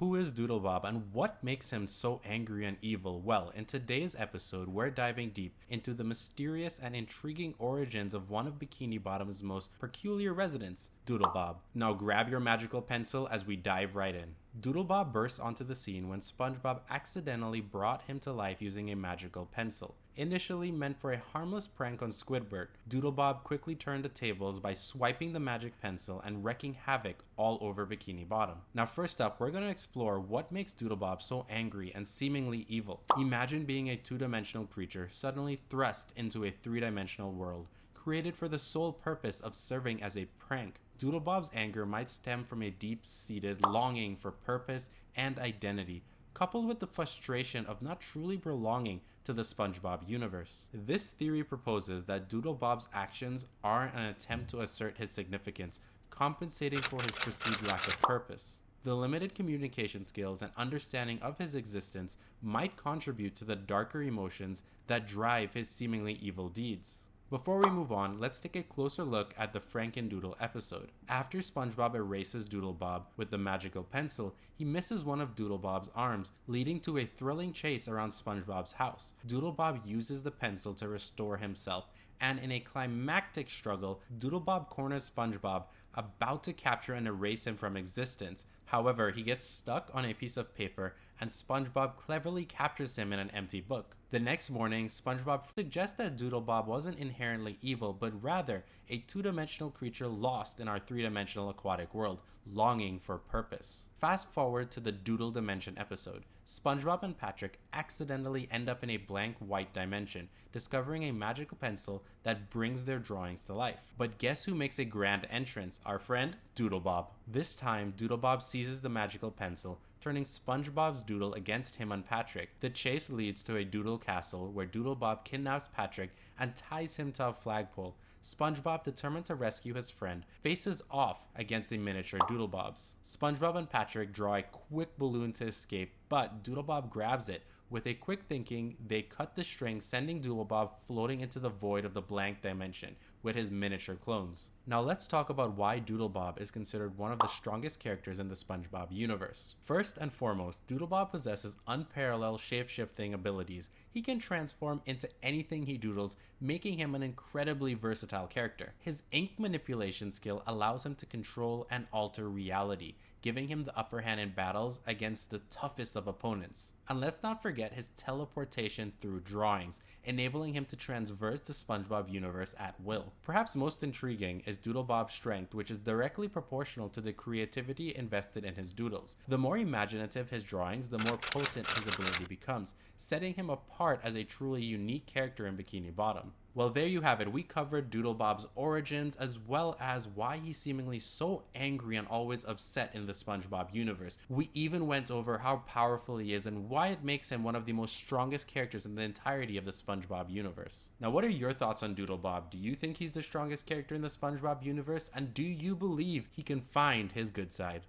Who is Doodlebob and what makes him so angry and evil? Well, in today's episode, we're diving deep into the mysterious and intriguing origins of one of Bikini Bottom's most peculiar residents, Doodlebob. Now grab your magical pencil as we dive right in. Doodlebob bursts onto the scene when SpongeBob accidentally brought him to life using a magical pencil. Initially meant for a harmless prank on Squidward, Doodlebob quickly turned the tables by swiping the magic pencil and wreaking havoc all over Bikini Bottom. Now first up, we're going to explore what makes Doodlebob so angry and seemingly evil. Imagine being a two-dimensional creature suddenly thrust into a three-dimensional world, created for the sole purpose of serving as a prank. Doodlebob's anger might stem from a deep-seated longing for purpose and identity, coupled with the frustration of not truly belonging to the SpongeBob universe. This theory proposes that Doodlebob's actions are an attempt to assert his significance, compensating for his perceived lack of purpose. The limited communication skills and understanding of his existence might contribute to the darker emotions that drive his seemingly evil deeds. Before we move on, let's take a closer look at the Frankendoodle episode. After SpongeBob erases Doodlebob with the magical pencil, he misses one of Doodlebob's arms, leading to a thrilling chase around SpongeBob's house. Doodlebob uses the pencil to restore himself, and in a climactic struggle, Doodlebob corners SpongeBob, about to capture and erase him from existence. However, he gets stuck on a piece of paper and SpongeBob cleverly captures him in an empty book. The next morning, SpongeBob suggests that Doodlebob wasn't inherently evil, but rather a two-dimensional creature lost in our three-dimensional aquatic world, longing for purpose. Fast forward to the Doodle Dimension episode. SpongeBob and Patrick accidentally end up in a blank white dimension, discovering a magical pencil that brings their drawings to life. But guess who makes a grand entrance? Our friend, Doodlebob. This time, Doodlebob seizes the magical pencil, turning SpongeBob's doodle against him and Patrick. The chase leads to a doodle castle where Doodlebob kidnaps Patrick and ties him to a flagpole. SpongeBob, determined to rescue his friend, faces off against the miniature Doodlebobs. SpongeBob and Patrick draw a quick balloon to escape, but Doodlebob grabs it. With a quick thinking, they cut the string, sending Doodlebob floating into the void of the blank dimension with his miniature clones. Now let's talk about why Doodlebob is considered one of the strongest characters in the SpongeBob universe. First and foremost, Doodlebob possesses unparalleled shape-shifting abilities. He can transform into anything he doodles, making him an incredibly versatile character. His ink manipulation skill allows him to control and alter reality, giving him the upper hand in battles against the toughest of opponents. And let's not forget his teleportation through drawings, enabling him to traverse the SpongeBob universe at will. Perhaps most intriguing is Doodlebob's strength, which is directly proportional to the creativity invested in his doodles. The more imaginative his drawings, the more potent his ability becomes, setting him apart as a truly unique character in Bikini Bottom. Well, there you have it. We covered Doodlebob's origins as well as why he's seemingly so angry and always upset in the SpongeBob universe. We even went over how powerful he is and why it makes him one of the most strongest characters in the entirety of the SpongeBob universe. Now, what are your thoughts on Doodlebob? Do you think he's the strongest character in the SpongeBob universe? And do you believe he can find his good side?